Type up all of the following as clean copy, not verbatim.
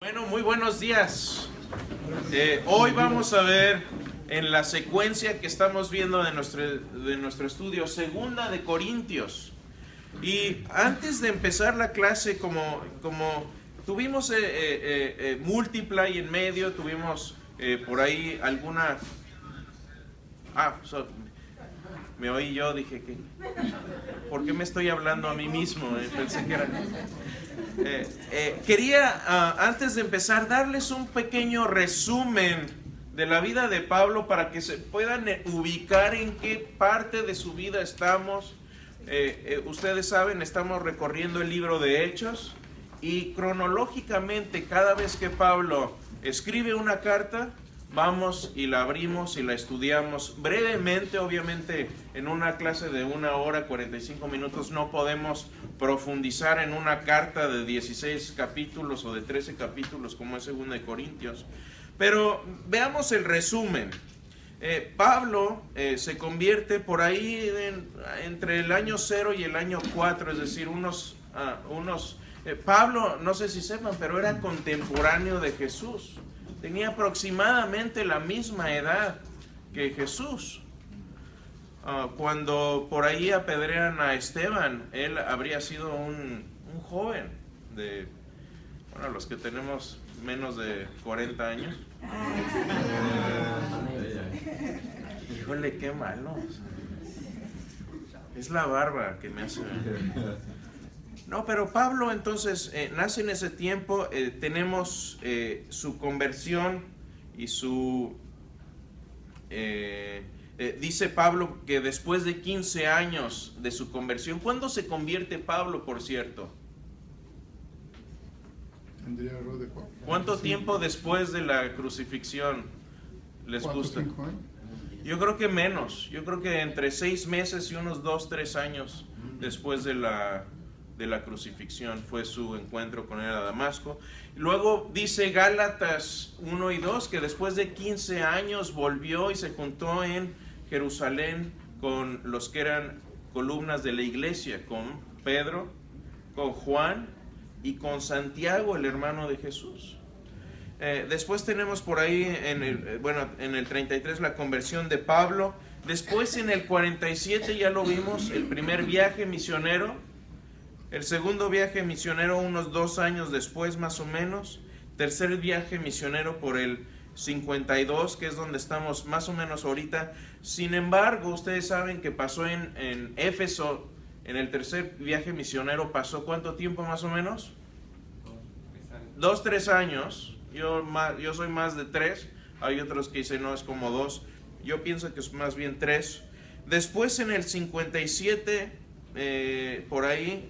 Bueno, muy buenos días. Hoy vamos a ver en la secuencia que estamos viendo de nuestro estudio, Segunda de Corintios. Y antes de empezar la clase, como tuvimos Multiply en medio, tuvimos por ahí alguna... me oí yo, dije que... ¿Por qué me estoy hablando a mí mismo? Pensé que era... quería, antes de empezar, darles un pequeño resumen de la vida de Pablo para que se puedan ubicar en qué parte de su vida estamos. Ustedes saben, estamos recorriendo el libro de Hechos y cronológicamente cada vez que Pablo escribe una carta, vamos y la abrimos y la estudiamos brevemente. Obviamente en una clase de 1 hora 45 minutos no podemos profundizar en una carta de 16 capítulos o de 13 capítulos como es Segunda de Corintios, pero veamos el resumen. Pablo se convierte por ahí entre el año 0 y el año 4, es decir, Pablo, no sé si sepan, pero era contemporáneo de Jesús. Tenía aproximadamente la misma edad que Jesús. Cuando por ahí apedrean a Esteban, él habría sido un joven de, bueno, los que tenemos menos de 40 años. Híjole, qué malo. Es la barba que me hace... No, pero Pablo entonces nace en ese tiempo. Tenemos su conversión y su... dice Pablo que después de 15 años de su conversión, ¿cuándo se convierte Pablo, por cierto? ¿Cuánto tiempo después de la crucifixión les gusta? 5 años. Yo creo que menos. Yo creo que entre 6 meses y unos 2-3 años después de la crucifixión fue su encuentro con él a Damasco. Luego dice Gálatas 1 y 2 que después de 15 años volvió y se juntó en Jerusalén con los que eran columnas de la iglesia, con Pedro, con Juan y con Santiago, el hermano de Jesús. Después tenemos por ahí en el 33 la conversión de Pablo. Después en el 47 ya lo vimos, el primer viaje misionero. El segundo viaje misionero unos 2 años después más o menos. Tercer viaje misionero por el 52, que es donde estamos más o menos ahorita. Sin embargo, ustedes saben que pasó en Éfeso, en el tercer viaje misionero, ¿pasó cuánto tiempo más o menos? 2-3 años. Yo soy más de 3. Hay otros que dicen no, es como 2. Yo pienso que es más bien 3. Después en el 57, por ahí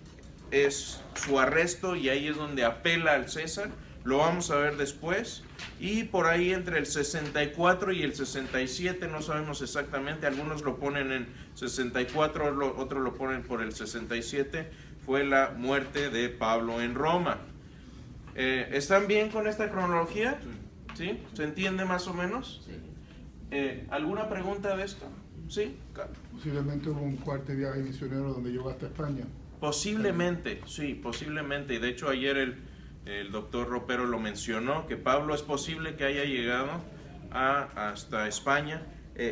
es su arresto y ahí es donde apela al César. Lo vamos a ver después. Y por ahí entre el 64 y el 67, no sabemos exactamente, algunos lo ponen en 64, otros lo ponen por el 67, fue la muerte de Pablo en Roma. ¿Están bien con esta cronología? ¿Sí? ¿Se entiende más o menos? Sí. ¿Alguna pregunta de esto? ¿Sí? Posiblemente hubo un cuarto viaje misionero donde llegó hasta España. Posiblemente, sí, posiblemente. Y de hecho ayer el doctor Ropero lo mencionó, que Pablo es posible que haya llegado hasta España.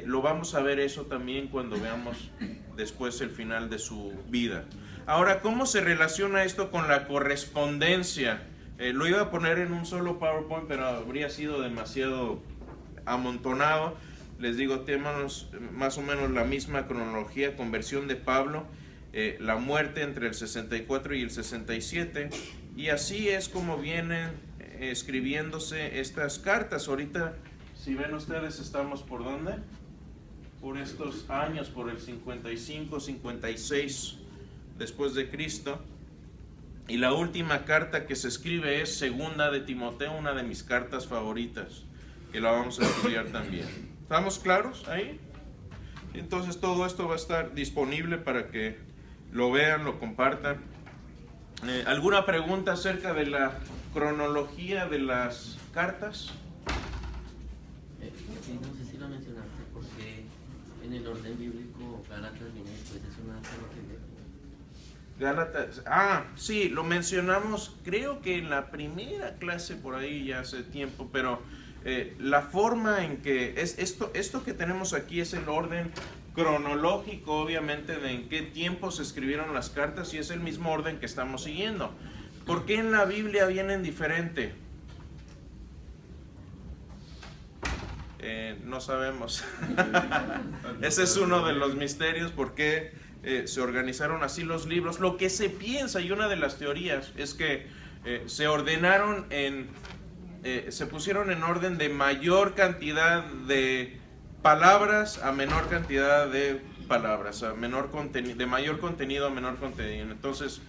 Lo vamos a ver eso también cuando veamos después el final de su vida. Ahora, ¿cómo se relaciona esto con la correspondencia? Lo iba a poner en un solo PowerPoint, pero habría sido demasiado amontonado. Les digo, tenemos más o menos la misma cronología, conversión de Pablo, la muerte entre el 64 y el 67, y así es como vienen escribiéndose estas cartas. Ahorita, si ven ustedes, estamos ¿por dónde? Por estos años, por el 55, 56 después de Cristo. Y la última carta que se escribe es Segunda de Timoteo, una de mis cartas favoritas, que la vamos a estudiar también. ¿Estamos claros ahí? Entonces todo esto va a estar disponible para que lo vean, lo compartan. ¿Alguna pregunta acerca de la cronología de las cartas? Sí, no sé si lo mencionaste, porque en el orden bíblico Gálatas viene después, es una Gálatas, sí, lo mencionamos, creo que en la primera clase por ahí ya hace tiempo, pero la forma en que es esto que tenemos aquí es el orden cronológico, obviamente, de en qué tiempo se escribieron las cartas, y es el mismo orden que estamos siguiendo. ¿Por qué en la Biblia vienen diferente? No sabemos. Ese es uno de los misterios, por qué se organizaron así los libros. Lo que se piensa, y una de las teorías, es que se ordenaron se pusieron en orden de mayor cantidad de palabras a menor cantidad de palabras, a menor contenido, de mayor contenido a menor contenido. Entonces,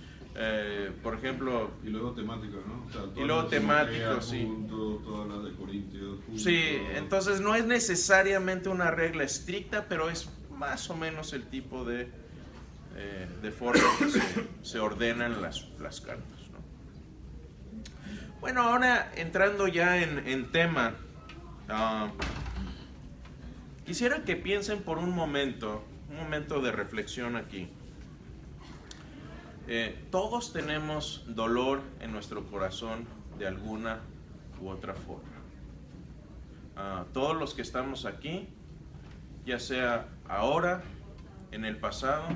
por ejemplo, y luego temáticas, ¿no? O sea, y luego temáticos, sí. Todas las de Corintios. Sí, entonces no es necesariamente una regla estricta, pero es más o menos el tipo de forma que se ordenan las cartas, ¿no? Bueno, ahora entrando ya en tema, quisiera que piensen por un momento de reflexión aquí. Todos tenemos dolor en nuestro corazón de alguna u otra forma. Todos los que estamos aquí, ya sea ahora, en el pasado,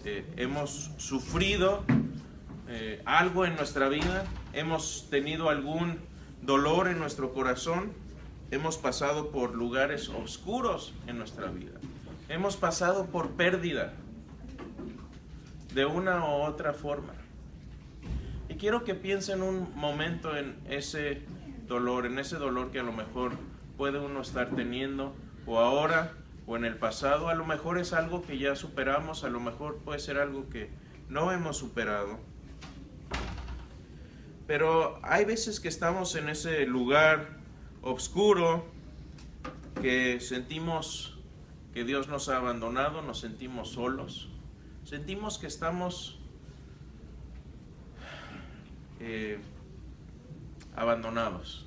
hemos sufrido algo en nuestra vida, hemos tenido algún dolor en nuestro corazón, hemos pasado por lugares oscuros en nuestra vida, hemos pasado por pérdida de una u otra forma. Y quiero que piensen un momento en ese dolor que a lo mejor puede uno estar teniendo, o ahora, o en el pasado. A lo mejor es algo que ya superamos, a lo mejor puede ser algo que no hemos superado. Pero hay veces que estamos en ese lugar oscuro, que sentimos que Dios nos ha abandonado, nos sentimos solos, sentimos que estamos abandonados.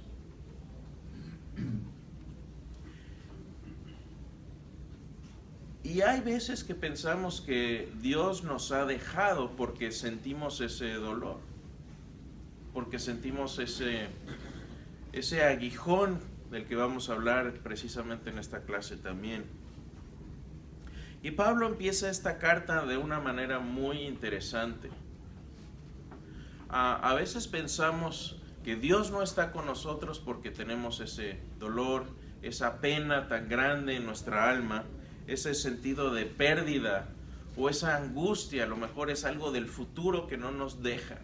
Y hay veces que pensamos que Dios nos ha dejado porque sentimos ese dolor, porque sentimos ese aguijón del que vamos a hablar precisamente en esta clase también. Y Pablo empieza esta carta de una manera muy interesante. A veces pensamos que Dios no está con nosotros porque tenemos ese dolor, esa pena tan grande en nuestra alma, ese sentido de pérdida o esa angustia. A lo mejor es algo del futuro que no nos deja,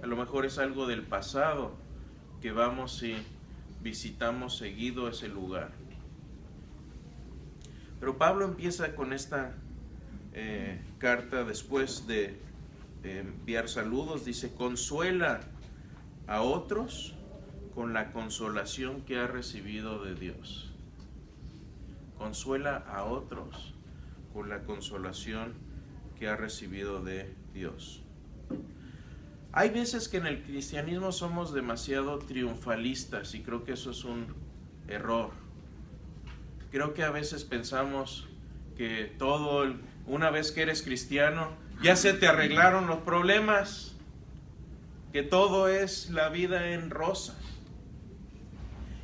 a lo mejor es algo del pasado que vamos y visitamos seguido ese lugar. Pero Pablo empieza con esta carta después de enviar saludos, dice: consuela a otros con la consolación que ha recibido de Dios. Consuela a otros con la consolación que ha recibido de Dios. Hay veces que en el cristianismo somos demasiado triunfalistas y creo que eso es un error. Creo que a veces pensamos que una vez que eres cristiano, ya se te arreglaron los problemas, que todo es la vida en rosas.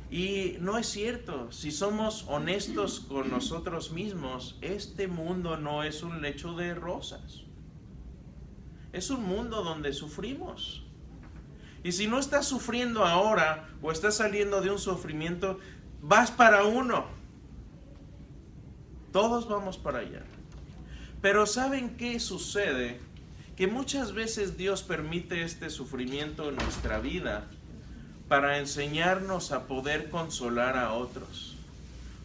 Y no es cierto. Si somos honestos con nosotros mismos, este mundo no es un lecho de rosas. Es un mundo donde sufrimos. Y si no estás sufriendo ahora o estás saliendo de un sufrimiento, vas para uno. Todos vamos para allá. Pero ¿saben qué sucede? Que muchas veces Dios permite este sufrimiento en nuestra vida para enseñarnos a poder consolar a otros.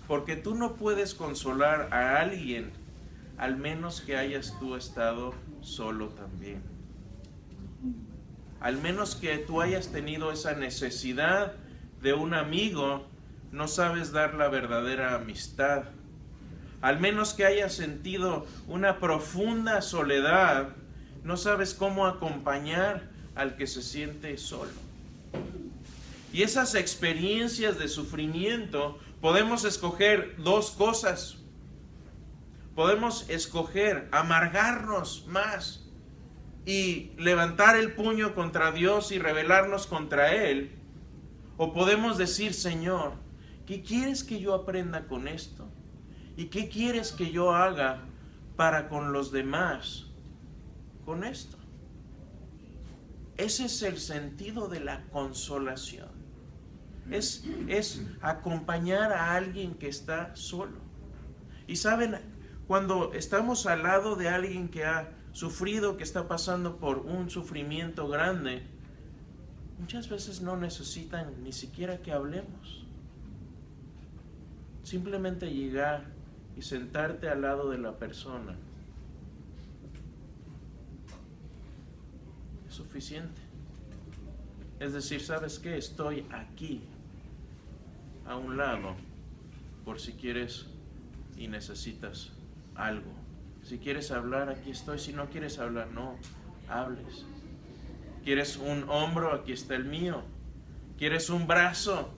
Porque tú no puedes consolar a alguien al menos que hayas tú estado solo también. Al menos que tú hayas tenido esa necesidad de un amigo, no sabes dar la verdadera amistad. Al menos que hayas sentido una profunda soledad, no sabes cómo acompañar al que se siente solo. Y esas experiencias de sufrimiento, podemos escoger dos cosas. Podemos escoger amargarnos más y levantar el puño contra Dios y rebelarnos contra Él. O podemos decir, Señor, ¿qué quieres que yo aprenda con esto? ¿Y qué quieres que yo haga para con los demás con esto? Ese es el sentido de la consolación. Es acompañar a alguien que está solo. Y saben, cuando estamos al lado de alguien que ha sufrido, que está pasando por un sufrimiento grande, muchas veces no necesitan ni siquiera que hablemos. Simplemente llegar y sentarte al lado de la persona es suficiente. Es decir, ¿sabes qué? Estoy aquí, a un lado, por si quieres y necesitas algo. Si quieres hablar, aquí estoy. Si no quieres hablar, no hables. ¿Quieres un hombro? Aquí está el mío. ¿Quieres un brazo?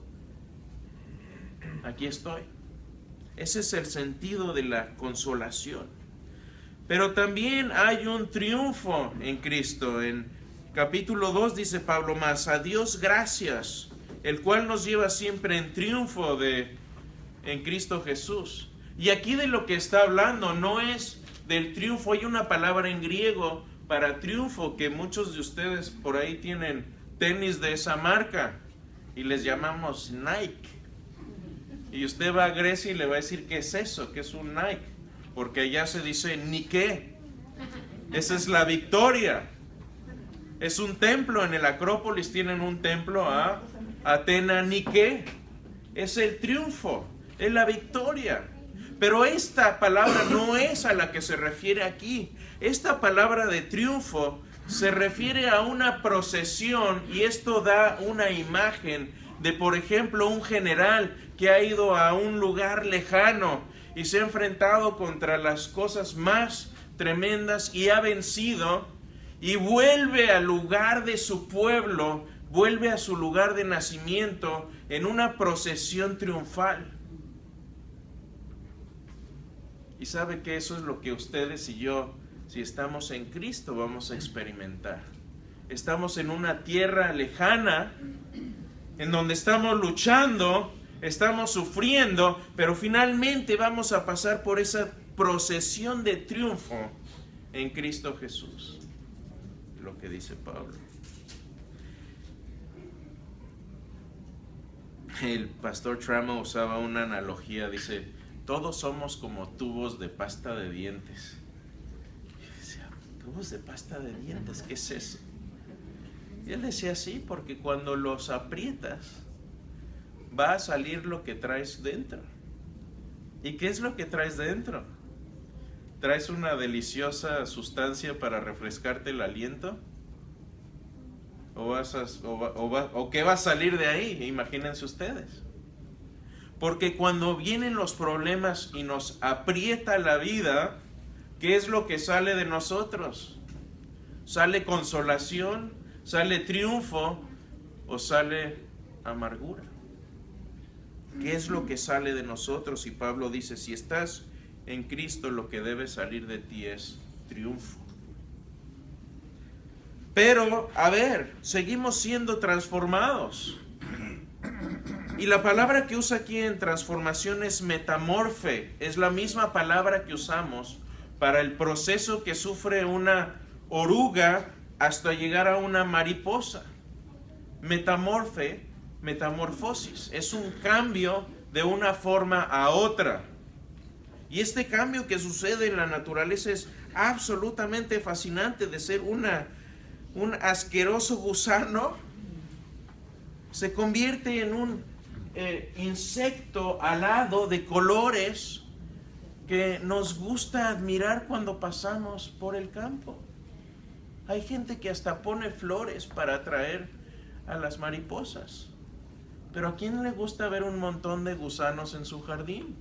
Aquí estoy. Ese es el sentido de la consolación. Pero también hay un triunfo en Cristo. En capítulo 2 dice Pablo más, a Dios gracias, el cual nos lleva siempre en triunfo en Cristo Jesús. Y aquí de lo que está hablando no es del triunfo. Hay una palabra en griego para triunfo que muchos de ustedes por ahí tienen tenis de esa marca y les llamamos Nike. Y usted va a Grecia y le va a decir ¿qué es eso? ¿Qué es un Nike? Porque allá se dice Nike. Esa es la victoria. Es un templo. En el Acrópolis tienen un templo a Atena Nike. Es el triunfo, es la victoria. Pero esta palabra no es a la que se refiere aquí. Esta palabra de triunfo se refiere a una procesión, y esto da una imagen de, por ejemplo, un general que ha ido a un lugar lejano y se ha enfrentado contra las cosas más tremendas y ha vencido, y vuelve al lugar de su pueblo, vuelve a su lugar de nacimiento en una procesión triunfal. Y sabe que eso es lo que ustedes y yo, si estamos en Cristo, vamos a experimentar. Estamos en una tierra lejana, en donde estamos luchando, estamos sufriendo, pero finalmente vamos a pasar por esa procesión de triunfo en Cristo Jesús. Lo que dice Pablo. El pastor Tramo usaba una analogía, dice, todos somos como tubos de pasta de dientes. Y decía, ¿tubos de pasta de dientes? ¿Qué es eso? Y él decía, sí, porque cuando los aprietas, va a salir lo que traes dentro. ¿Y qué es lo que traes dentro? ¿Traes una deliciosa sustancia para refrescarte el aliento? ¿O qué va a salir de ahí? Imagínense ustedes. Porque cuando vienen los problemas y nos aprieta la vida, ¿qué es lo que sale de nosotros? ¿Sale consolación? ¿Sale triunfo? ¿O sale amargura? ¿Qué es lo que sale de nosotros? Y Pablo dice, si estás en Cristo, lo que debe salir de ti es triunfo. Pero, a ver, seguimos siendo transformados. Y la palabra que usa aquí en transformación es metamorfe. Es la misma palabra que usamos para el proceso que sufre una oruga hasta llegar a una mariposa. Metamorfe, metamorfosis. Es un cambio de una forma a otra. Y este cambio que sucede en la naturaleza es absolutamente fascinante. De ser un asqueroso gusano, se convierte en un insecto alado de colores que nos gusta admirar cuando pasamos por el campo. Hay gente que hasta pone flores para atraer a las mariposas. Pero ¿a quién le gusta ver un montón de gusanos en su jardín?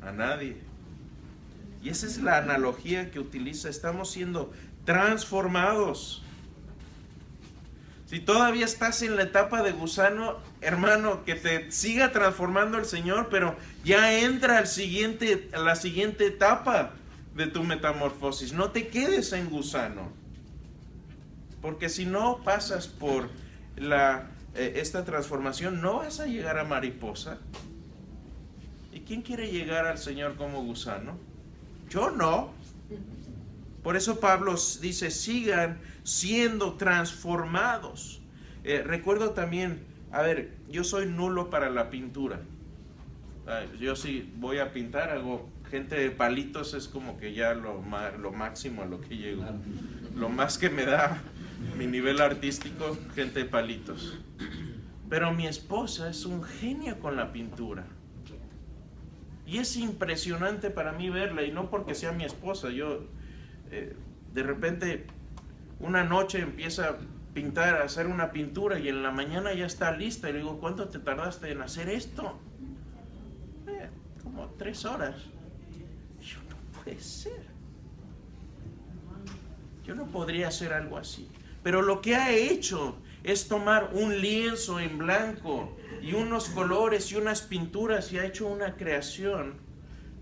A nadie. Y esa es la analogía que utiliza. Estamos siendo transformados. Si todavía estás en la etapa de gusano, hermano, que te siga transformando el Señor, pero ya entra a la siguiente etapa de tu metamorfosis. No te quedes en gusano, porque si no pasas por esta transformación, no vas a llegar a mariposa. ¿Y quién quiere llegar al Señor como gusano? Yo no. Por eso Pablo dice, sigan siendo transformados. Recuerdo también, yo soy nulo para la pintura. Yo sí voy a pintar, hago gente de palitos, es como que ya lo máximo a lo que llego. Lo más que me da mi nivel artístico, gente de palitos. Pero mi esposa es un genio con la pintura. Y es impresionante para mí verla, y no porque sea mi esposa. Yo de repente una noche empieza a pintar, a hacer una pintura, y en la mañana ya está lista. Y le digo, ¿cuánto te tardaste en hacer esto? Como 3 horas. Yo, no puede ser. Yo no podría hacer algo así. Pero lo que ha hecho es tomar un lienzo en blanco y unos colores y unas pinturas, y ha hecho una creación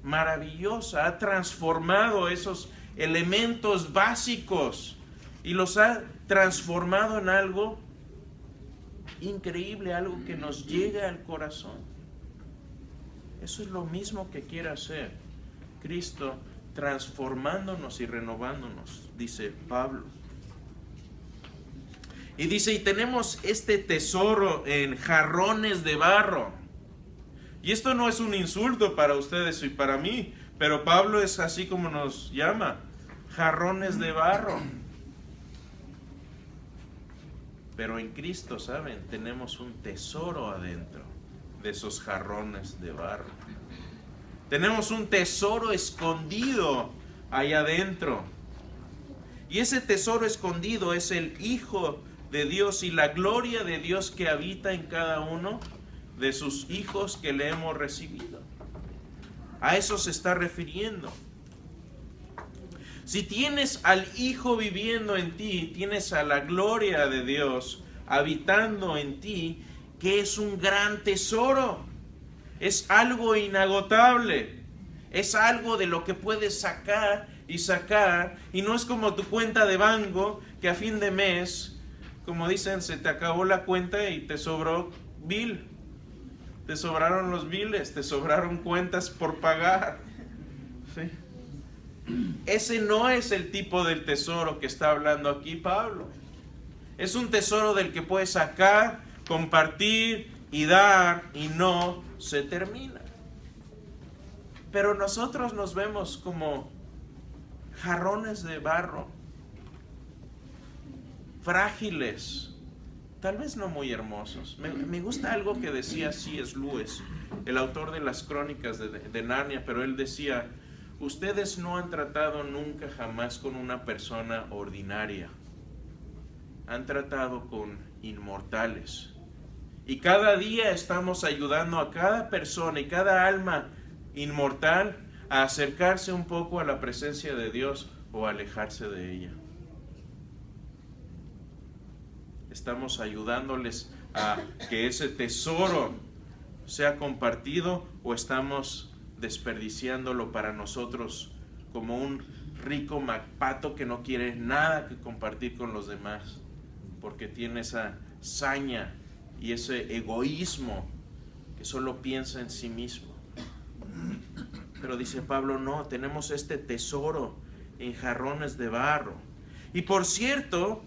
maravillosa. Ha transformado esos elementos básicos y los ha transformado en algo increíble, algo que nos llega al corazón. Eso es lo mismo que quiere hacer Cristo, transformándonos y renovándonos, dice Pablo. Y dice, y tenemos este tesoro en jarrones de barro. Y esto no es un insulto para ustedes y para mí, pero Pablo es así como nos llama, jarrones de barro. Pero en Cristo, ¿saben? Tenemos un tesoro adentro de esos jarrones de barro. Tenemos un tesoro escondido allá adentro. Y ese tesoro escondido es el Hijo de Dios y la gloria de Dios que habita en cada uno de sus hijos que le hemos recibido. A eso se está refiriendo. Si tienes al Hijo viviendo en ti, tienes a la gloria de Dios habitando en ti, que es un gran tesoro. Es algo inagotable. Es algo de lo que puedes sacar y sacar. Y no es como tu cuenta de banco, que a fin de mes, como dicen, se te acabó la cuenta y te sobró bill. Te sobraron los biles, te sobraron cuentas por pagar. ¿Sí? Ese no es el tipo del tesoro que está hablando aquí Pablo. Es un tesoro del que puedes sacar, compartir y dar, y no se termina. Pero nosotros nos vemos como jarrones de barro, frágiles, tal vez no muy hermosos. Me gusta algo que decía C.S. Lewis, el autor de las Crónicas de Narnia, pero él decía, ustedes no han tratado nunca jamás con una persona ordinaria, han tratado con inmortales. Y cada día estamos ayudando a cada persona y cada alma inmortal a acercarse un poco a la presencia de Dios o alejarse de ella. Estamos ayudándoles a que ese tesoro sea compartido, o estamos desperdiciándolo para nosotros como un rico pato que no quiere nada que compartir con los demás, porque tiene esa saña y ese egoísmo que solo piensa en sí mismo. Pero dice Pablo, no, tenemos este tesoro en jarrones de barro. Y por cierto,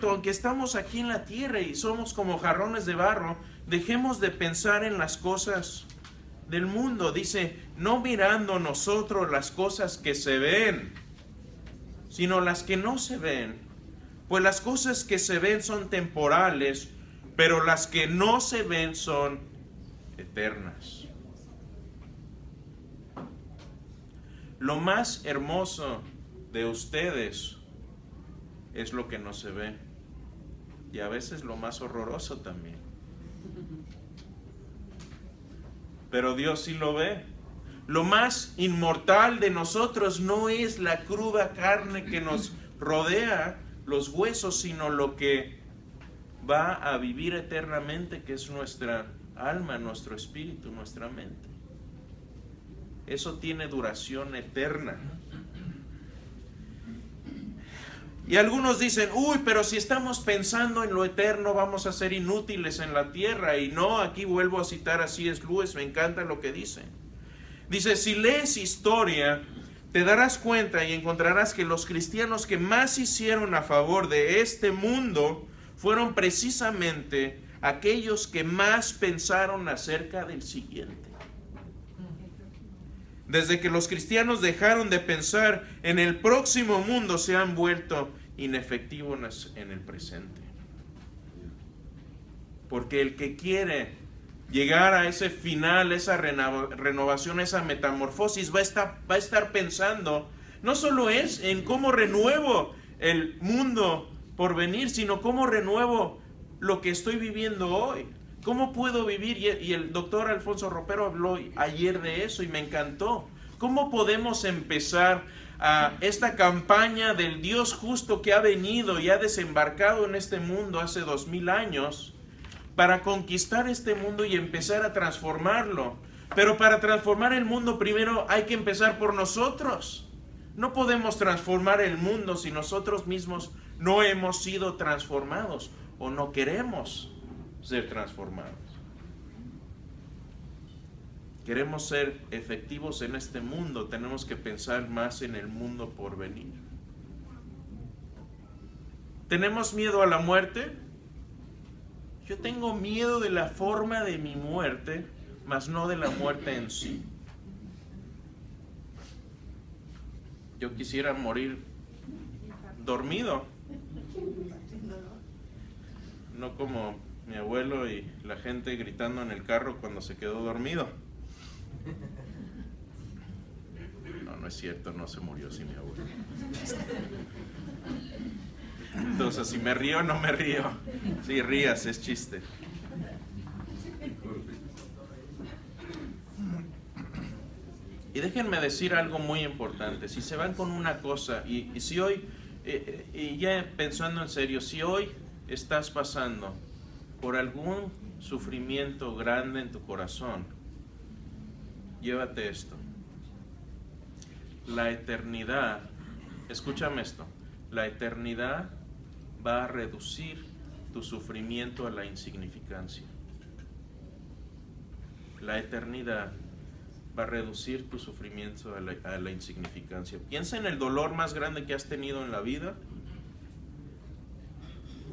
aunque estamos aquí en la tierra y somos como jarrones de barro, dejemos de pensar en las cosas del mundo. Dice, no mirando nosotros las cosas que se ven, sino las que no se ven. Pues las cosas que se ven son temporales, pero las que no se ven son eternas. Lo más hermoso de ustedes es lo que no se ve, y a veces lo más horroroso también. Pero Dios sí lo ve. Lo más inmortal de nosotros no es la cruda carne que nos rodea, los huesos, sino lo que va a vivir eternamente, que es nuestra alma, nuestro espíritu, nuestra mente. Eso tiene duración eterna. Y algunos dicen, uy, pero si estamos pensando en lo eterno vamos a ser inútiles en la tierra. Y no, aquí vuelvo a citar a C.S. Lewis, me encanta lo que dice. Dice, si lees historia, te darás cuenta y encontrarás que los cristianos que más hicieron a favor de este mundo fueron precisamente aquellos que más pensaron acerca del siguiente. Desde que los cristianos dejaron de pensar en el próximo mundo, se han vuelto inefectivos en el presente. Porque el que quiere llegar a ese final, esa renovación, esa metamorfosis, va a estar pensando, no solo es en cómo renuevo el mundo por venir, sino cómo renuevo lo que estoy viviendo hoy. ¿Cómo puedo vivir? Y el doctor Alfonso Ropero habló ayer de eso y me encantó. ¿Cómo podemos empezar a esta campaña del Dios justo que ha venido y ha desembarcado en este mundo hace 2000 años para conquistar este mundo y empezar a transformarlo? Pero para transformar el mundo primero hay que empezar por nosotros. No podemos transformar el mundo si nosotros mismos no hemos sido transformados o no queremos ser transformados. Queremos ser efectivos en este mundo, tenemos que pensar más en el mundo por venir. ¿Tenemos miedo a la muerte? Yo tengo miedo de la forma de mi muerte, mas no de la muerte en sí. Yo quisiera morir dormido, no como mi abuelo y la gente gritando en el carro cuando se quedó dormido. No, no es cierto, no se murió así mi abuelo. Entonces, si me río, no me río. Si rías, es chiste. Y déjenme decir algo muy importante. Si se van con una cosa, y si hoy, y ya pensando en serio, si hoy estás pasando por algún sufrimiento grande en tu corazón, llévate esto. La eternidad, escúchame esto, la eternidad va a reducir tu sufrimiento a la insignificancia. La eternidad va a reducir tu sufrimiento a la insignificancia. Piensa en el dolor más grande que has tenido en la vida.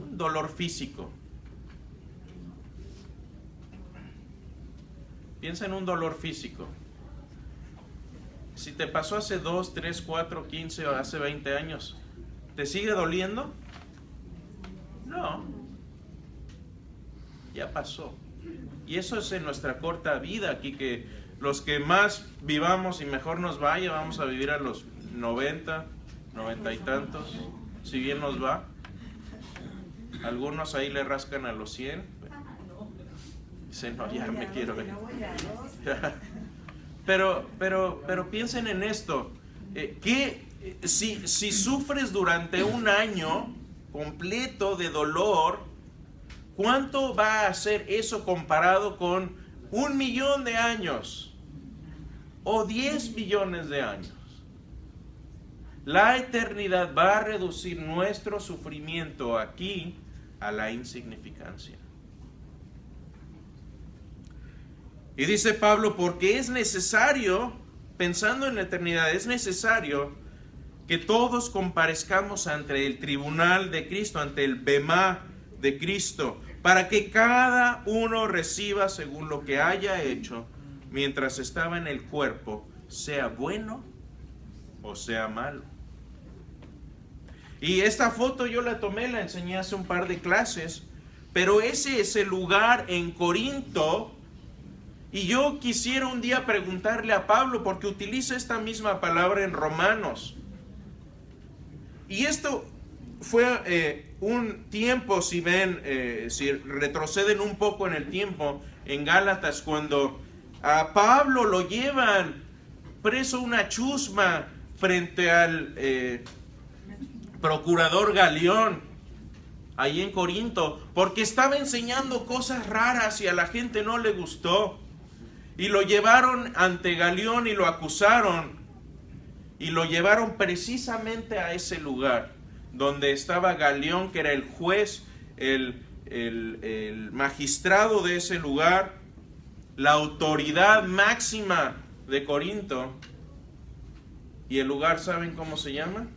Un dolor físico. Piensa en un dolor físico. Si te pasó hace 2, 3, 4, 15 o hace 20 años, ¿te sigue doliendo? No. Ya pasó. Y eso es en nuestra corta vida aquí, que los que más vivamos y mejor nos vaya, vamos a vivir a los 90, 90 y tantos, si bien nos va. Algunos ahí le rascan a los 100. Dicen, no, ya me quiero ir. Pero piensen en esto, que si sufres durante un año completo de dolor, ¿cuánto va a ser eso comparado con 1 millón de años o 10 millones de años? La eternidad va a reducir nuestro sufrimiento aquí a la insignificancia. Y dice Pablo, porque es necesario, pensando en la eternidad, es necesario que todos comparezcamos ante el tribunal de Cristo, ante el bemá de Cristo, para que cada uno reciba según lo que haya hecho mientras estaba en el cuerpo, sea bueno o sea malo. Y esta foto yo la tomé, la enseñé hace un par de clases, pero ese es el lugar en Corinto. Y yo quisiera un día preguntarle a Pablo, porque utiliza esta misma palabra en Romanos. Y esto fue un tiempo, si ven, si retroceden un poco en el tiempo, en Gálatas, cuando a Pablo lo llevan preso una chusma frente al procurador Galión. ahí en Corinto, porque estaba enseñando cosas raras y a la gente no le gustó. Y lo llevaron ante Galión y lo acusaron. Y lo llevaron precisamente a ese lugar donde estaba Galión, que era el juez, el magistrado de ese lugar, la autoridad máxima de Corinto. Y el lugar, ¿saben cómo se llama?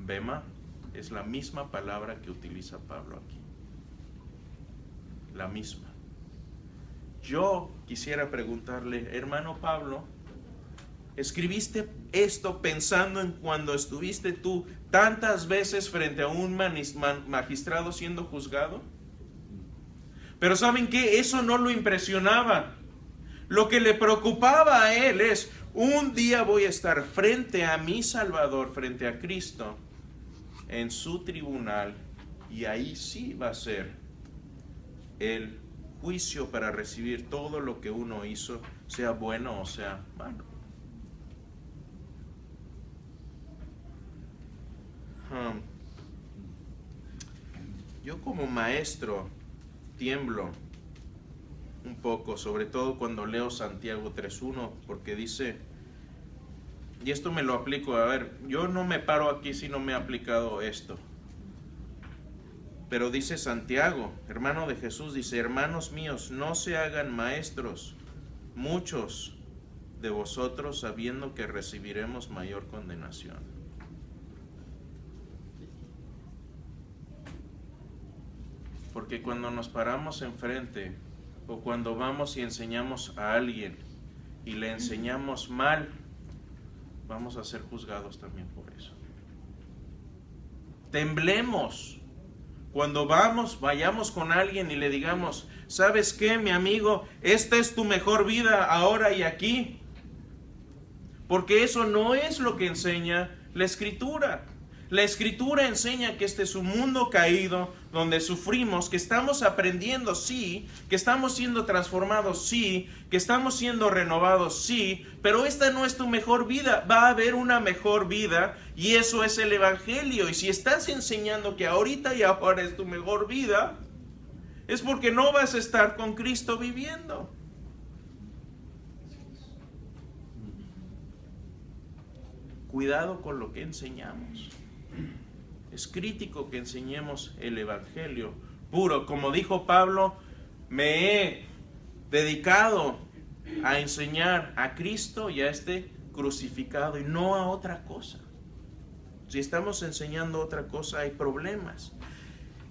Bema. Es la misma palabra que utiliza Pablo aquí. La misma. Yo quisiera preguntarle, hermano Pablo, ¿escribiste esto pensando en cuando estuviste tú tantas veces frente a un magistrado siendo juzgado? Pero ¿saben qué? Eso no lo impresionaba. Lo que le preocupaba a él es, un día voy a estar frente a mi Salvador, frente a Cristo, en su tribunal, y ahí sí va a ser el juicio para recibir todo lo que uno hizo, sea bueno o sea malo. Yo como maestro tiemblo un poco, sobre todo cuando leo Santiago 3:1, porque dice, y esto me lo aplico, a ver, yo no me paro aquí si no me he aplicado esto, pero dice Santiago, hermano de Jesús, dice, hermanos míos, no se hagan maestros muchos de vosotros, sabiendo que recibiremos mayor condenación. Porque cuando nos paramos enfrente, o cuando vamos y enseñamos a alguien y le enseñamos mal, vamos a ser juzgados también por eso. Temblemos cuando vayamos con alguien y le digamos, ¿sabes qué, mi amigo? Esta es tu mejor vida ahora y aquí. Porque eso no es lo que enseña la Escritura. La Escritura enseña que este es un mundo caído, donde sufrimos, que estamos aprendiendo, sí, que estamos siendo transformados, sí, que estamos siendo renovados, sí, pero esta no es tu mejor vida, va a haber una mejor vida, y eso es el Evangelio. Y si estás enseñando que ahorita y ahora es tu mejor vida, es porque no vas a estar con Cristo viviendo. Cuidado con lo que enseñamos. Es crítico que enseñemos el Evangelio puro. Como dijo Pablo, me he dedicado a enseñar a Cristo y a este crucificado y no a otra cosa. Si estamos enseñando otra cosa, hay problemas.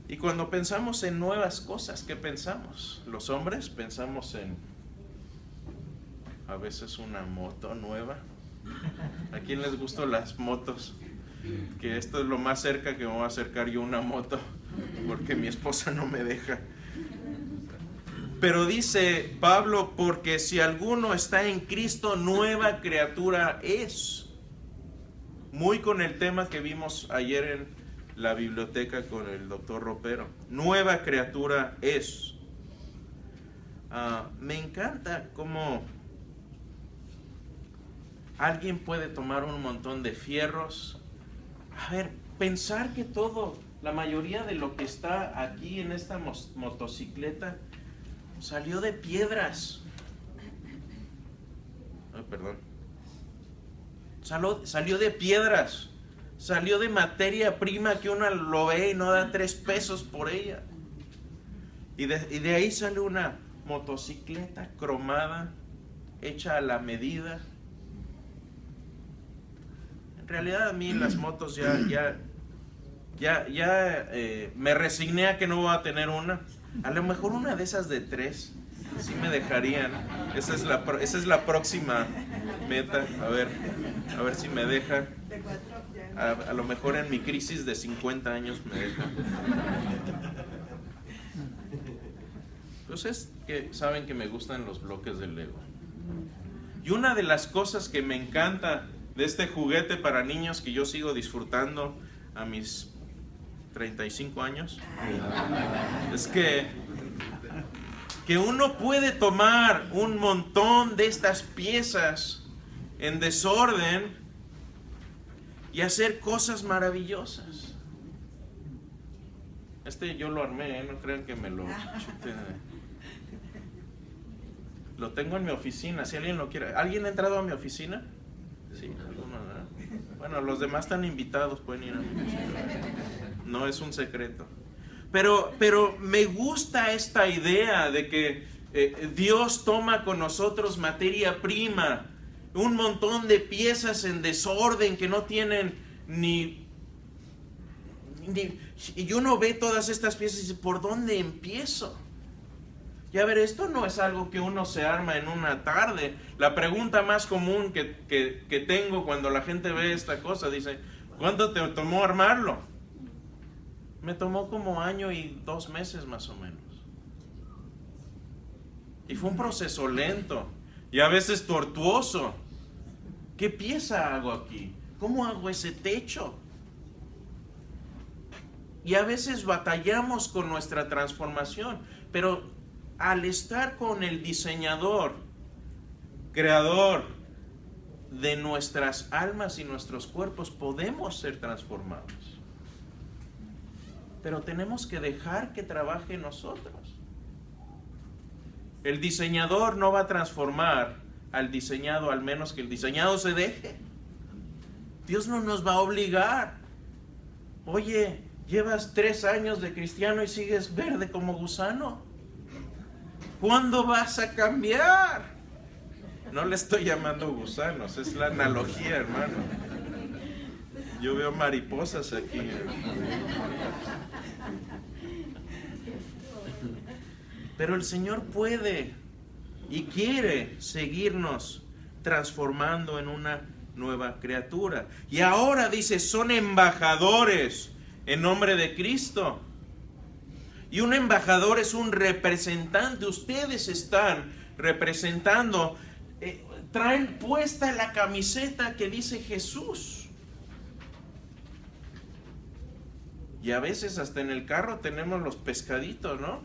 Y cuando pensamos en nuevas cosas, ¿qué pensamos? Los hombres pensamos en a veces una moto nueva. ¿A quién les gustan las motos? Que esto es lo más cerca que me voy a acercar yo a una moto, porque mi esposa no me deja. Pero dice Pablo, porque si alguno está en Cristo, nueva criatura es. Muy con el tema que vimos ayer en la biblioteca con el doctor Ropero. Nueva criatura es. Me encanta cómo alguien puede tomar un montón de fierros. A ver, pensar que la mayoría de lo que está aquí en esta motocicleta salió de piedras. Ay, perdón. Salió de piedras. Salió de materia prima que uno lo ve y no da 3 pesos por ella. Y de ahí sale una motocicleta cromada, hecha a la medida. En realidad a mí las motos ya me resigné a que no voy a tener una. A lo mejor una de esas de 3 sí me dejarían. Esa es la próxima meta. A ver si me dejan. A lo mejor en mi crisis de 50 años me dejan. Pues es que saben que me gustan los bloques de Lego. Y una de las cosas que me encanta de este juguete para niños que yo sigo disfrutando a mis 35 años es que uno puede tomar un montón de estas piezas en desorden y hacer cosas maravillosas. Yo lo armé, no crean que me lo chuté. Lo tengo en mi oficina, si alguien lo quiere. ¿Alguien ha entrado a mi oficina? Sí, algunos, ¿verdad? Bueno, los demás están invitados, pueden ir a mi oficina. No es un secreto. Pero me gusta esta idea de que Dios toma con nosotros materia prima, un montón de piezas en desorden que no tienen ni y uno ve todas estas piezas y dice, ¿por dónde empiezo? Y a ver, esto no es algo que uno se arma en una tarde. La pregunta más común que tengo cuando la gente ve esta cosa, dice, ¿cuánto te tomó armarlo? Me tomó como 1 año y 2 meses más o menos. Y fue un proceso lento y a veces tortuoso. ¿Qué pieza hago aquí? ¿Cómo hago ese techo? Y a veces batallamos con nuestra transformación, pero al estar con el diseñador, creador de nuestras almas y nuestros cuerpos, podemos ser transformados. Pero tenemos que dejar que trabaje en nosotros. El diseñador no va a transformar al diseñado, al menos que el diseñado se deje. Dios no nos va a obligar. Oye, llevas 3 años de cristiano y sigues verde como gusano. ¿Cuándo vas a cambiar? No le estoy llamando gusanos, es la analogía, hermano. Yo veo mariposas aquí. Pero el Señor puede y quiere seguirnos transformando en una nueva criatura. Y ahora dice, son embajadores en nombre de Cristo. Y un embajador es un representante. Ustedes están representando, traen puesta la camiseta que dice Jesús. Y a veces hasta en el carro tenemos los pescaditos, ¿no?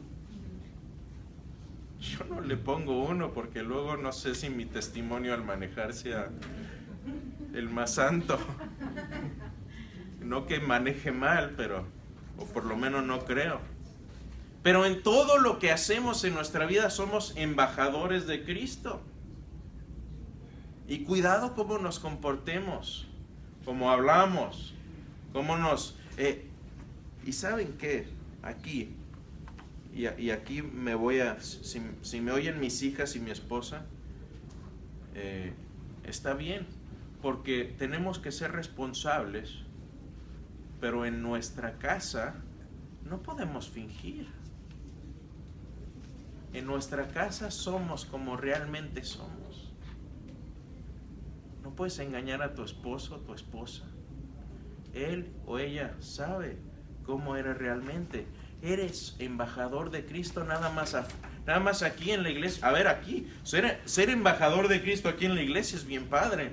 Yo no le pongo uno porque luego no sé si mi testimonio al manejar sea el más santo. No que maneje mal, o por lo menos no creo. Pero en todo lo que hacemos en nuestra vida somos embajadores de Cristo. Y cuidado cómo nos comportemos, cómo hablamos, cómo nos... ¿Y saben qué? Aquí, y aquí me voy a... Si me oyen mis hijas y mi esposa, está bien, porque tenemos que ser responsables, pero en nuestra casa no podemos fingir. En nuestra casa somos como realmente somos. No puedes engañar a tu esposo o tu esposa. Él o ella sabe cómo eres realmente. Eres embajador de Cristo nada más aquí en la iglesia. A ver, aquí, ser embajador de Cristo aquí en la iglesia es bien padre.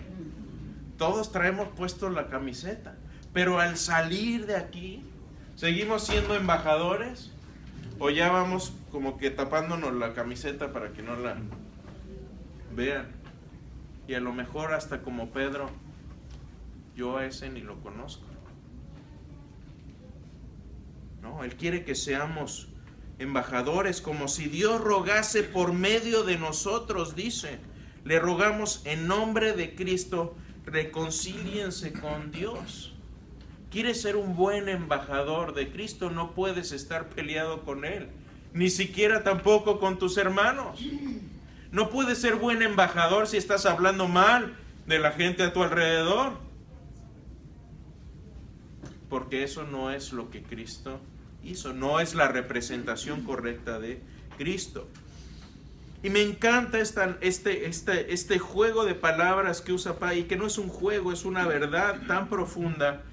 Todos traemos puesto la camiseta. Pero al salir de aquí, ¿seguimos siendo embajadores? ¿O ya vamos como que tapándonos la camiseta para que no la vean? Y a lo mejor hasta como Pedro, yo a ese ni lo conozco. No, Él quiere que seamos embajadores, como si Dios rogase por medio de nosotros, dice. Le rogamos en nombre de Cristo, reconcíliense con Dios. ¿Quieres ser un buen embajador de Cristo? No puedes estar peleado con Él, ni siquiera tampoco con tus hermanos. No puedes ser buen embajador si estás hablando mal de la gente a tu alrededor, porque eso no es lo que Cristo hizo, no es la representación correcta de Cristo. Y me encanta este juego de palabras que usa Pablo, y que no es un juego, es una verdad tan profunda,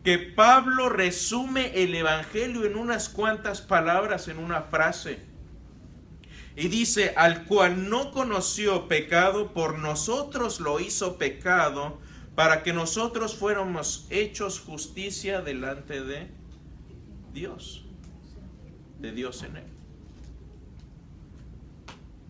que Pablo resume el evangelio en unas cuantas palabras, en una frase. Y dice, al cual no conoció pecado, por nosotros lo hizo pecado, para que nosotros fuéramos hechos justicia delante de Dios en Él.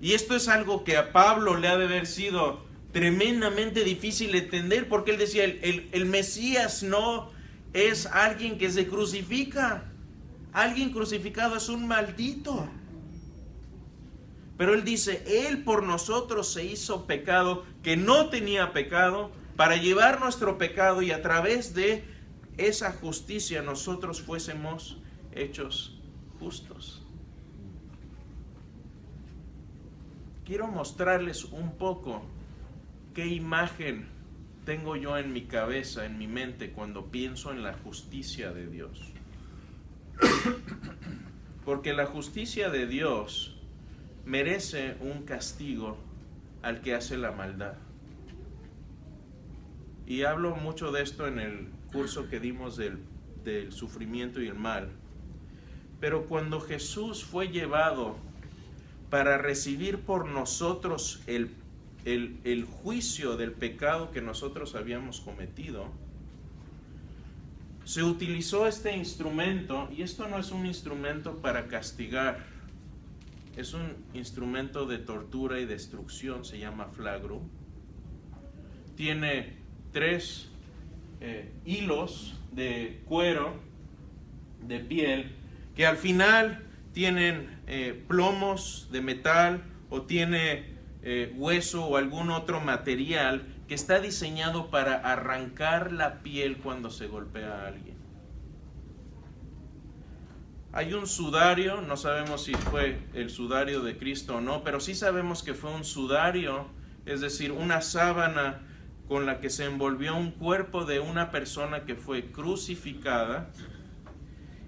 Y esto es algo que a Pablo le ha de haber sido tremendamente difícil entender, porque él decía, el Mesías no es alguien que se crucifica. alguien crucificado es un maldito. Pero Él dice, Él por nosotros se hizo pecado, que no tenía pecado, para llevar nuestro pecado y a través de esa justicia nosotros fuésemos hechos justos. Quiero mostrarles un poco qué imagen tengo yo en mi cabeza, en mi mente, cuando pienso en la justicia de Dios. Porque la justicia de Dios merece un castigo al que hace la maldad. Y hablo mucho de esto en el curso que dimos del sufrimiento y el mal. Pero cuando Jesús fue llevado para recibir por nosotros el juicio del pecado que nosotros habíamos cometido, se utilizó este instrumento, y esto no es un instrumento para castigar, es un instrumento de tortura y destrucción, se llama flagrum. Tiene 3 hilos de cuero, de piel, que al final tienen plomos de metal o tiene hueso o algún otro material que está diseñado para arrancar la piel cuando se golpea a alguien. Hay un sudario, no sabemos si fue el sudario de Cristo o no, pero sí sabemos que fue un sudario, es decir, una sábana con la que se envolvió un cuerpo de una persona que fue crucificada,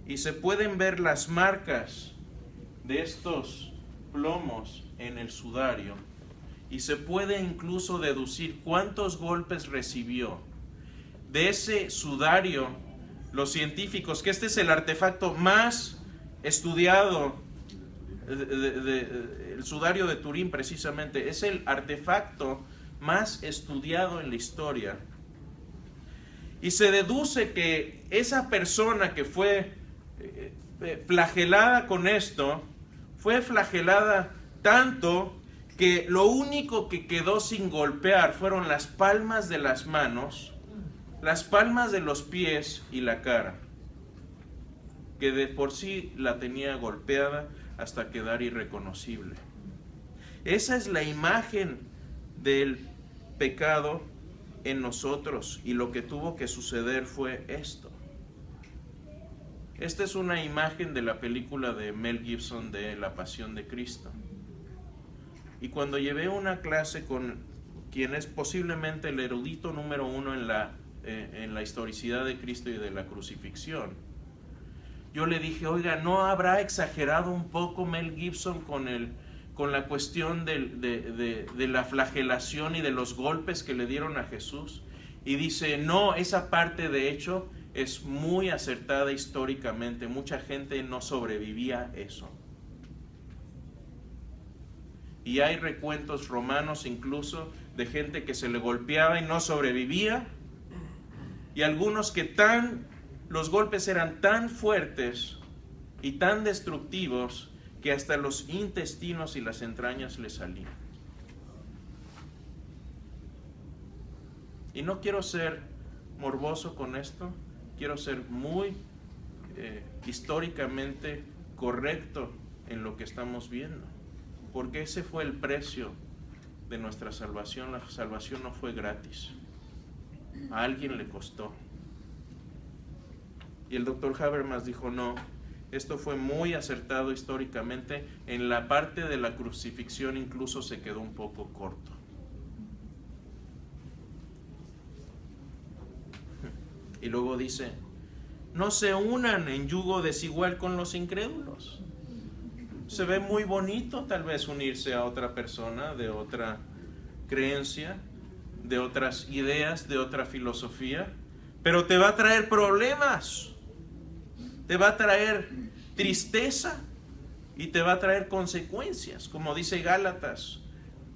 y se pueden ver las marcas de estos plomos en el sudario, y se puede incluso deducir cuántos golpes recibió. De ese sudario, los científicos, que este es el artefacto más estudiado, el sudario de Turín precisamente, es el artefacto más estudiado en la historia. Y se deduce que esa persona que fue flagelada con esto, fue flagelada tanto que lo único que quedó sin golpear fueron las palmas de las manos, las palmas de los pies y la cara, que de por sí la tenía golpeada hasta quedar irreconocible. Esa es la imagen del pecado en nosotros, y lo que tuvo que suceder fue esto. Esta es una imagen de la película de Mel Gibson de La Pasión de Cristo. Y cuando llevé una clase con quien es posiblemente el erudito número 1 en la historicidad de Cristo y de la crucifixión, yo le dije, oiga, ¿no habrá exagerado un poco Mel Gibson con la cuestión de la flagelación y de los golpes que le dieron a Jesús? Y dice, no, esa parte de hecho es muy acertada históricamente. Mucha gente no sobrevivía eso. Y hay recuentos romanos incluso de gente que se le golpeaba y no sobrevivía. Y algunos que los golpes eran tan fuertes y tan destructivos que hasta los intestinos y las entrañas le salían. Y no quiero ser morboso con esto, quiero ser muy históricamente correcto en lo que estamos viendo, porque ese fue el precio de nuestra salvación. La salvación no fue gratis, a alguien le costó. Y el doctor Habermas dijo, no, esto fue muy acertado históricamente, en la parte de la crucifixión incluso se quedó un poco corto. Y luego dice, no se unan en yugo desigual con los incrédulos. Se ve muy bonito tal vez unirse a otra persona de otra creencia, de otras ideas, de otra filosofía, pero te va a traer problemas, te va a traer tristeza y te va a traer consecuencias. Como dice Gálatas,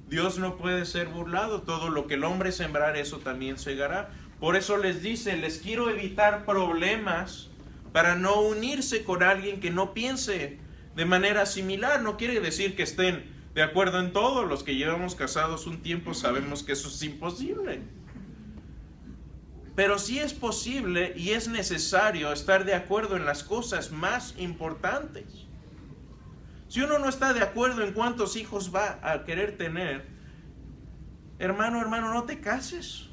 Dios no puede ser burlado, todo lo que el hombre sembrar, eso también segará. Por eso les dice, les quiero evitar problemas para no unirse con alguien que no piense de manera similar. No quiere decir que estén de acuerdo en todo. Los que llevamos casados un tiempo sabemos que eso es imposible. Pero sí es posible y es necesario estar de acuerdo en las cosas más importantes. Si uno no está de acuerdo en cuántos hijos va a querer tener, hermano, no te cases.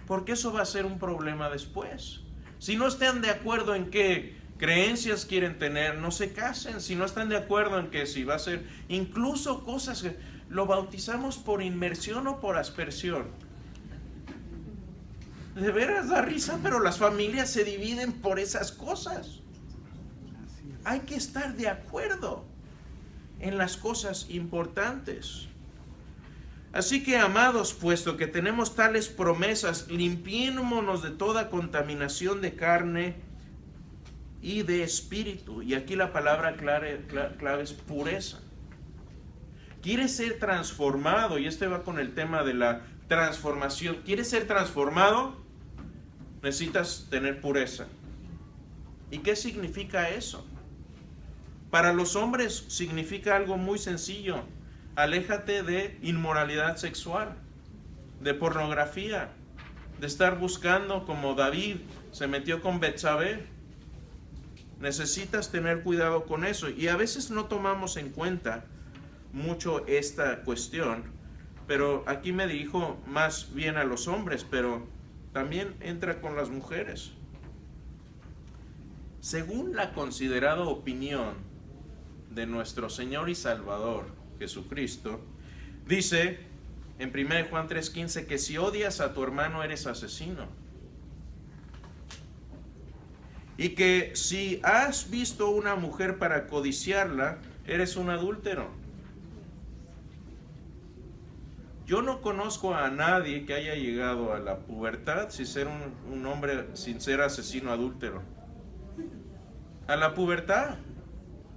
Porque eso va a ser un problema después. Si no están de acuerdo en qué creencias quieren tener, no se casen. Si no están de acuerdo en que si va a ser, incluso cosas que lo bautizamos por inmersión o por aspersión. De veras da risa, pero las familias se dividen por esas cosas. Hay que estar de acuerdo en las cosas importantes. Así que, amados, puesto que tenemos tales promesas, limpiémonos de toda contaminación de carne y de espíritu. Y aquí la palabra clave es pureza. ¿Quieres ser transformado? Y este va con el tema de la transformación. ¿Quieres ser transformado? Necesitas tener pureza. ¿Y qué significa eso? Para los hombres significa algo muy sencillo. Aléjate de inmoralidad sexual, de pornografía, de estar buscando como David se metió con Betsabé. Necesitas tener cuidado con eso. Y a veces no tomamos en cuenta mucho esta cuestión, pero aquí me dirijo más bien a los hombres, pero también entra con las mujeres. Según la considerada opinión de nuestro Señor y Salvador Jesucristo, dice en 1 Juan 3:15 que si odias a tu hermano eres asesino. Y que si has visto una mujer para codiciarla, eres un adúltero. Yo no conozco a nadie que haya llegado a la pubertad sin ser un hombre, sin ser asesino adúltero. A la pubertad,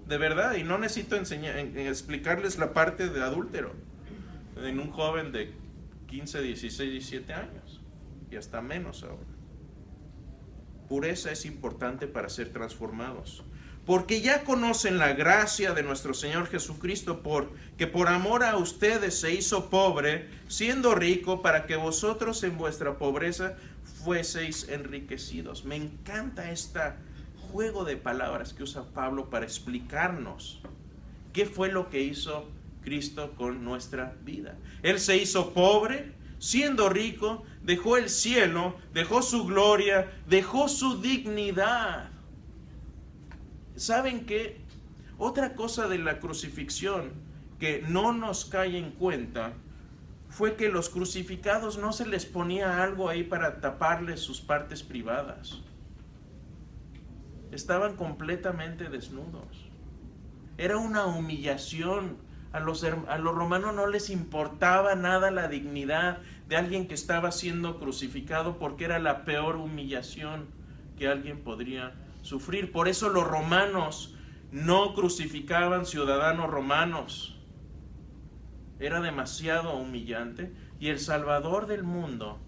de verdad, y no necesito explicarles la parte de adúltero en un joven de 15, 16, 17 años y hasta menos ahora. Pureza es importante para ser transformados, porque ya conocen la gracia de nuestro Señor Jesucristo, que por amor a ustedes se hizo pobre, siendo rico, para que vosotros en vuestra pobreza fueseis enriquecidos. Me encanta este juego de palabras que usa Pablo para explicarnos qué fue lo que hizo Cristo con nuestra vida. Él se hizo pobre, siendo rico, dejó el cielo, dejó su gloria, dejó su dignidad. ¿Saben qué? Otra cosa de la crucifixión que no nos cae en cuenta fue que los crucificados no se les ponía algo ahí para taparles sus partes privadas. Estaban completamente desnudos. Era una humillación. A los romanos no les importaba nada la dignidad de alguien que estaba siendo crucificado, porque era la peor humillación que alguien podría sufrir. Por eso los romanos no crucificaban ciudadanos romanos. Era demasiado humillante, y el Salvador del mundo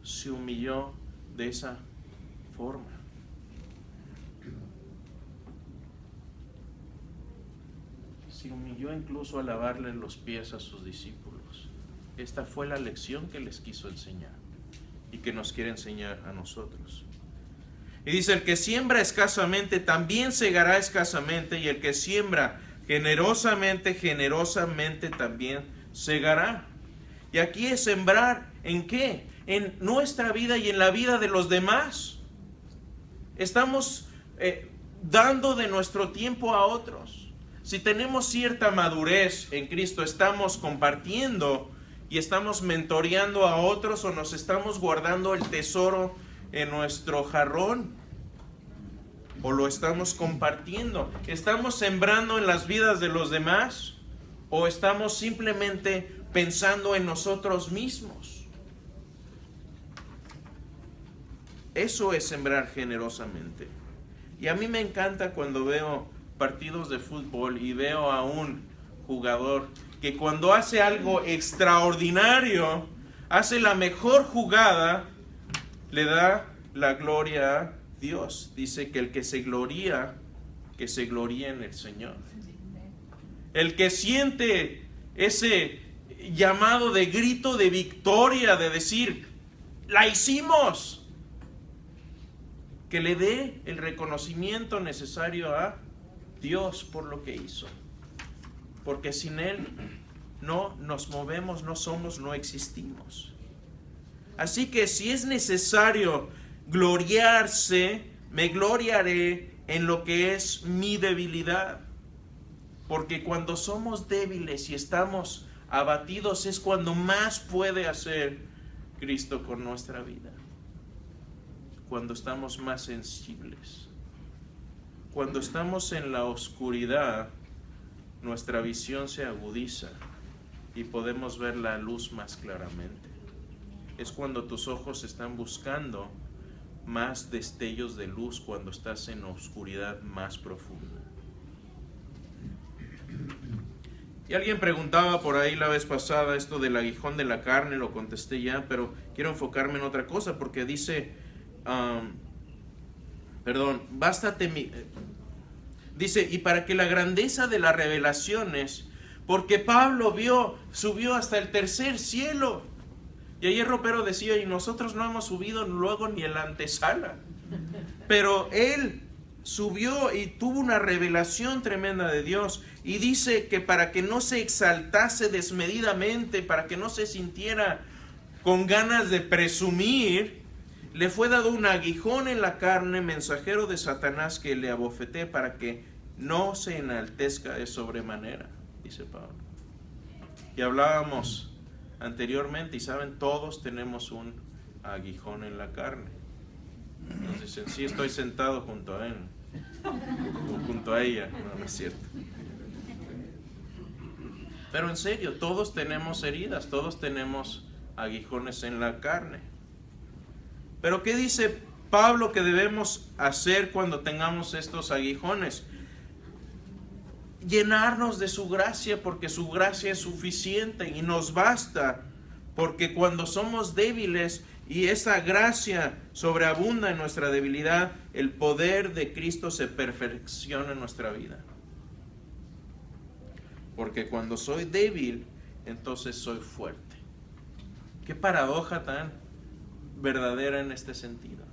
se humilló de esa forma. Se humilló incluso a lavarle los pies a sus discípulos. Esta fue la lección que les quiso enseñar y que nos quiere enseñar a nosotros. Y dice: el que siembra escasamente también segará escasamente, y el que siembra generosamente, generosamente también segará. Y aquí es sembrar, ¿en qué? En nuestra vida y en la vida de los demás. Estamos dando de nuestro tiempo a otros. Si tenemos cierta madurez en Cristo, estamos compartiendo y estamos mentoreando a otros, o nos estamos guardando el tesoro en nuestro jarrón, o lo estamos compartiendo. ¿Estamos sembrando en las vidas de los demás, o estamos simplemente pensando en nosotros mismos? Eso es sembrar generosamente. Y a mí me encanta cuando veo partidos de fútbol y veo a un jugador que cuando hace algo extraordinario, hace la mejor jugada, le da la gloria a Dios. Dice que el que se gloría en el Señor. El que siente ese llamado de grito de victoria, de decir: la hicimos. Que le dé el reconocimiento necesario a Dios por lo que hizo. Porque sin Él no nos movemos, no somos, no existimos. Así que si es necesario gloriarse, me gloriaré en lo que es mi debilidad. Porque cuando somos débiles y estamos abatidos es cuando más puede hacer Cristo con nuestra vida. Cuando estamos más sensibles. Cuando estamos en la oscuridad, nuestra visión se agudiza y podemos ver la luz más claramente. Es cuando tus ojos están buscando más destellos de luz, cuando estás en oscuridad más profunda. Y alguien preguntaba por ahí la vez pasada esto del aguijón de la carne, lo contesté ya, pero quiero enfocarme en otra cosa porque dice, dice, y para que la grandeza de las revelaciones, porque Pablo subió hasta el tercer cielo. Y ayer Ropero decía, y nosotros no hemos subido luego ni en la antesala. Pero él subió y tuvo una revelación tremenda de Dios. Y dice que para que no se exaltase desmedidamente, para que no se sintiera con ganas de presumir, le fue dado un aguijón en la carne, mensajero de Satanás, que le abofeté para que no se enaltezca de sobremanera, dice Pablo. Y hablábamos anteriormente, y saben, todos tenemos un aguijón en la carne. Nos dicen, sí, estoy sentado junto a él, o junto a ella. No, no es cierto. Pero en serio, todos tenemos heridas, todos tenemos aguijones en la carne. Pero ¿qué dice Pablo que debemos hacer cuando tengamos estos aguijones? Llenarnos de su gracia, porque su gracia es suficiente y nos basta, porque cuando somos débiles y esa gracia sobreabunda en nuestra debilidad, el poder de Cristo se perfecciona en nuestra vida. Porque cuando soy débil, entonces soy fuerte. Qué paradoja tan verdadera en este sentido.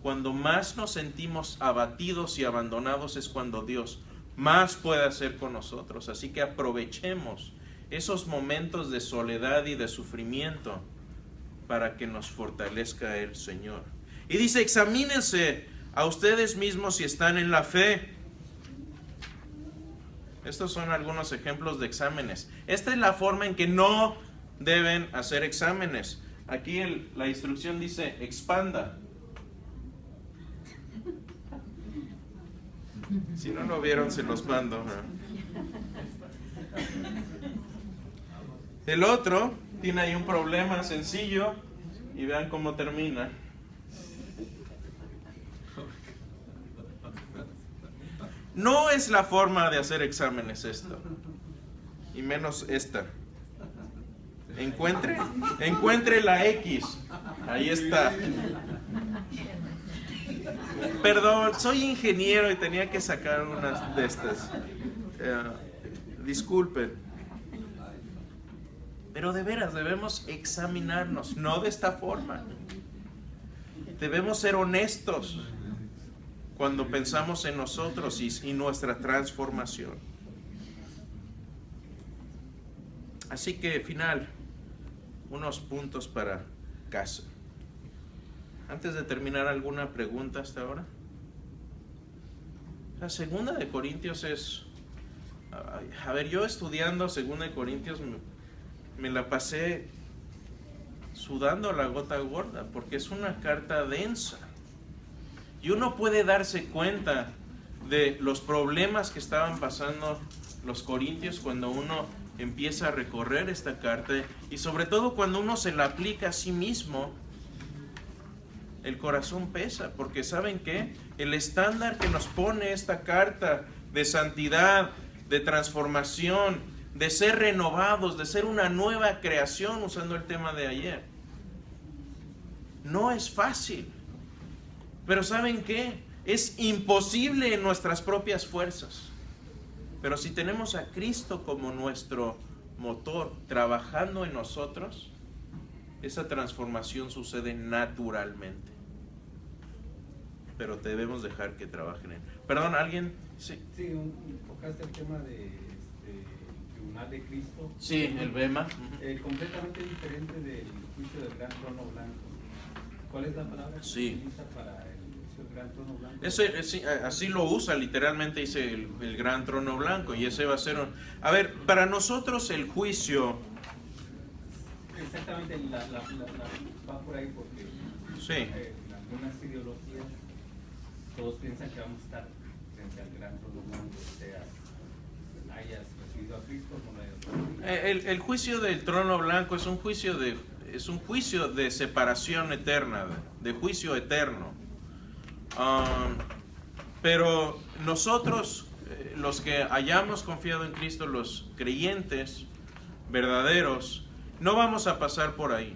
Cuando más nos sentimos abatidos y abandonados es cuando Dios más puede hacer con nosotros. Así que aprovechemos esos momentos de soledad y de sufrimiento para que nos fortalezca el Señor. Y dice, examínense a ustedes mismos si están en la fe. Estos son algunos ejemplos de exámenes. Esta es la forma en que no deben hacer exámenes. Aquí la instrucción dice, expanda. Si no lo vieron, se los mando. El otro tiene ahí un problema sencillo y vean cómo termina. No es la forma de hacer exámenes esto, y menos esta. Encuentre la X. Ahí está. Perdón, soy ingeniero y tenía que sacar unas de estas. Disculpen. Pero de veras debemos examinarnos, no de esta forma. Debemos ser honestos cuando pensamos en nosotros y nuestra transformación. Así que, final, unos puntos para casa. Antes de terminar, ¿alguna pregunta hasta ahora? La segunda de Corintios es... A ver, yo estudiando segunda de Corintios me la pasé sudando la gota gorda, porque es una carta densa. Y uno puede darse cuenta de los problemas que estaban pasando los corintios cuando uno empieza a recorrer esta carta, y sobre todo cuando uno se la aplica a sí mismo. El corazón pesa, porque ¿saben qué? El estándar que nos pone esta carta de santidad, de transformación, de ser renovados, de ser una nueva creación, usando el tema de ayer, no es fácil. Pero ¿saben qué? Es imposible en nuestras propias fuerzas. Pero si tenemos a Cristo como nuestro motor trabajando en nosotros, esa transformación sucede naturalmente. Pero debemos dejar que trabajen en... Perdón, ¿alguien? Sí. Sí, tocaste el tema de Tribunal de Cristo. Sí, el BEMA. Completamente diferente del juicio del Gran Trono Blanco. ¿Cuál es la palabra que Sí. se utiliza para el juicio del Gran Trono Blanco? Así lo usa, literalmente dice el Gran Trono Blanco, y ese va a ser un... A ver, para nosotros el juicio... Exactamente, va por ahí porque Sí. en algunas ideologías todos piensan que vamos a estar frente al Gran Trono Blanco, sea hayas recibido a Cristo o no lo hayas recibido. El juicio del Trono Blanco es un juicio de separación eterna, de juicio eterno. Pero nosotros, los que hayamos confiado en Cristo, los creyentes verdaderos, no vamos a pasar por ahí.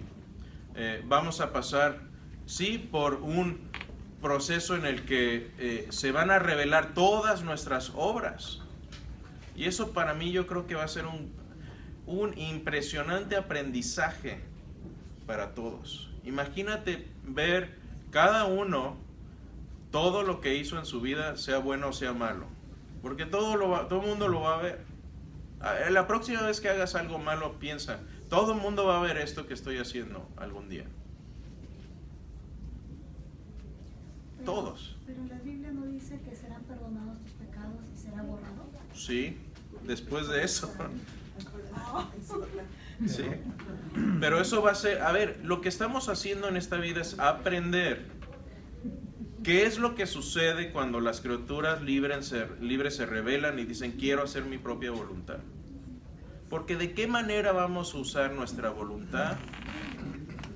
Vamos a pasar, sí, por un proceso en el que se van a revelar todas nuestras obras. Y eso para mí yo creo que va a ser un impresionante aprendizaje para todos. Imagínate ver cada uno todo lo que hizo en su vida, sea bueno o sea malo, porque todo el mundo lo va a ver. La próxima vez que hagas algo malo, piensa, todo el mundo va a ver esto que estoy haciendo algún día. Todos. Pero la Biblia no dice que serán perdonados tus pecados y será borrado. Sí, después de eso. Sí. Pero eso va a ser, a ver, lo que estamos haciendo en esta vida es aprender qué es lo que sucede cuando las criaturas libres se rebelan y dicen quiero hacer mi propia voluntad. Porque de qué manera vamos a usar nuestra voluntad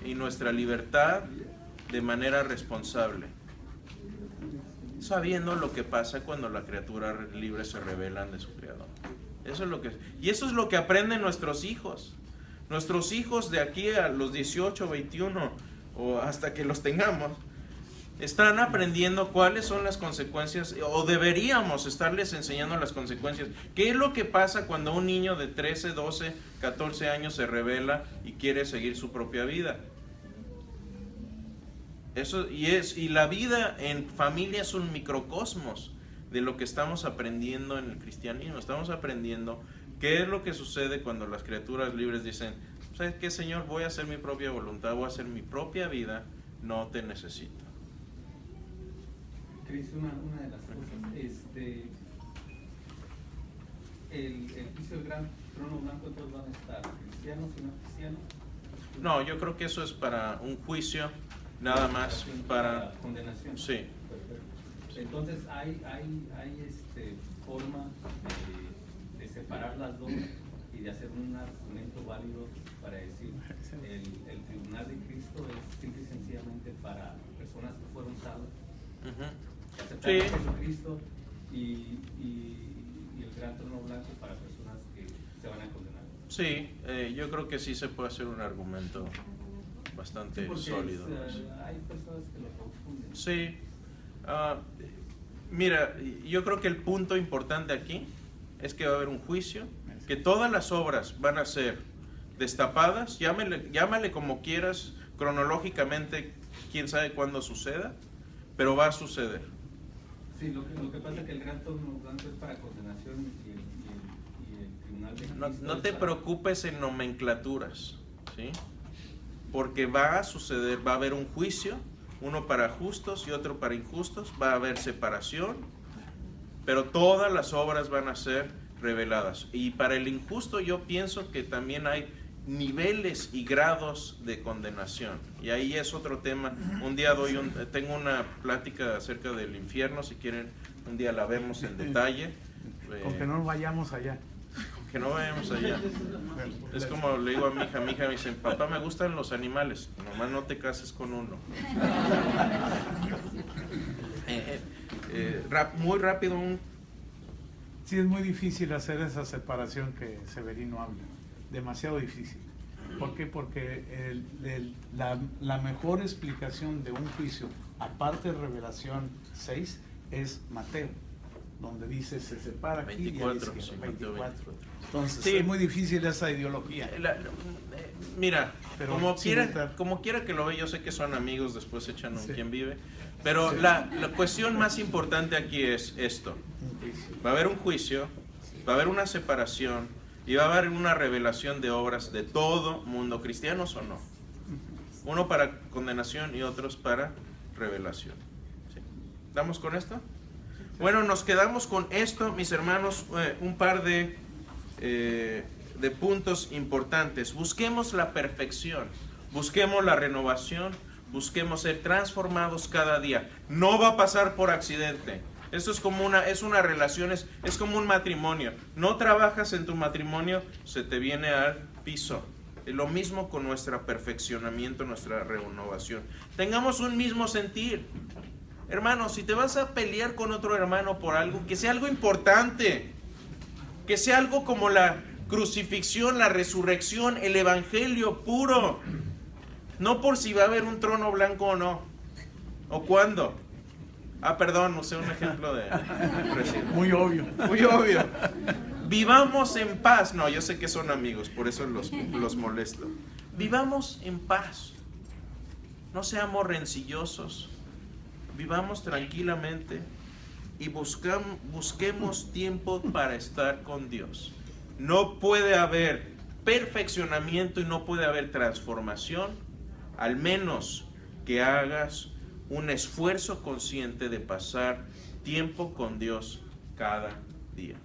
y nuestra libertad de manera responsable, sabiendo lo que pasa cuando las criaturas libres se rebelan de su creador. Eso es lo que aprenden nuestros hijos. Nuestros hijos de aquí a los 18, 21 o hasta que los tengamos, están aprendiendo cuáles son las consecuencias, o deberíamos estarles enseñando las consecuencias. ¿Qué es lo que pasa cuando un niño de 13, 12, 14 años se rebela y quiere seguir su propia vida? Y la vida en familia es un microcosmos de lo que estamos aprendiendo en el cristianismo. Estamos aprendiendo qué es lo que sucede cuando las criaturas libres dicen, ¿sabes qué, Señor? Voy a hacer mi propia voluntad, voy a hacer mi propia vida, no te necesito. Cris, una de las cosas, el juicio del Gran Trono Blanco, entonces van a estar cristianos y no cristianos. No, yo creo que eso es para un juicio, nada más para condenación. Sí. Perfecto. Entonces hay forma de separar las dos y de hacer un argumento válido para decir el tribunal de Cristo es simple y sencillamente para personas que fueron salvas, que aceptaron a Jesucristo, y el Gran Trono Blanco para personas que se van a condenar. Sí, yo creo que sí se puede hacer un argumento bastante sólido. Hay personas que lo confunden. Sí. Mira, yo creo que el punto importante aquí es que va a haber un juicio, que todas las obras van a ser destapadas, llámale como quieras, cronológicamente, quién sabe cuándo suceda, pero va a suceder. Sí, lo que pasa es que el Gran Trono Blanco es para condenación y el Tribunal de Cristo No te preocupes en nomenclaturas, ¿sí? Porque va a suceder, va a haber un juicio, uno para justos y otro para injustos, va a haber separación, pero todas las obras van a ser reveladas. Y para el injusto yo pienso que también hay niveles y grados de condenación, y ahí es otro tema. Un día tengo una plática acerca del infierno, si quieren un día la vemos en detalle. Con que no vayamos allá. Que no vayamos allá. Es como le digo a mi hija me dice, papá, me gustan los animales, nomás no te cases con uno. Muy rápido Sí, es muy difícil hacer esa separación que Severino habla, demasiado difícil. ¿Por qué? Porque la mejor explicación de un juicio, aparte de Revelación 6, es Mateo. donde dice se separa aquí 24, y a la izquierda, sí, Mateo 24. Entonces Sí. es muy difícil esa ideología. Mira, Pero como sin quiera, entrar. como quiera que lo ve, yo sé que son amigos, después echan un Sí. quien vive, pero Sí. la cuestión más importante aquí es esto. Va a haber un juicio, va a haber una separación y va a haber una revelación de obras de todo mundo, cristianos o no. Uno para condenación y otros para revelación. ¿Sí? ¿Damos con esto? Bueno, nos quedamos con esto, mis hermanos, un par de puntos importantes. Busquemos la perfección, busquemos la renovación, busquemos ser transformados cada día. No va a pasar por accidente. Esto es como una relación, es como un matrimonio. No trabajas en tu matrimonio, se te viene al piso. Lo mismo con nuestro perfeccionamiento, nuestra renovación. Tengamos un mismo sentir. Hermano, si te vas a pelear con otro hermano por algo, que sea algo importante. Que sea algo como la crucifixión, la resurrección, el evangelio puro. No por si va a haber un trono blanco o no. ¿O cuándo? Perdón, usé un ejemplo de recién. Muy obvio. Muy obvio. Vivamos en paz. No, yo sé que son amigos, por eso los molesto. Vivamos en paz. No seamos rencillosos. Vivamos tranquilamente y busquemos tiempo para estar con Dios. No puede haber perfeccionamiento y no puede haber transformación, al menos que hagas un esfuerzo consciente de pasar tiempo con Dios cada día.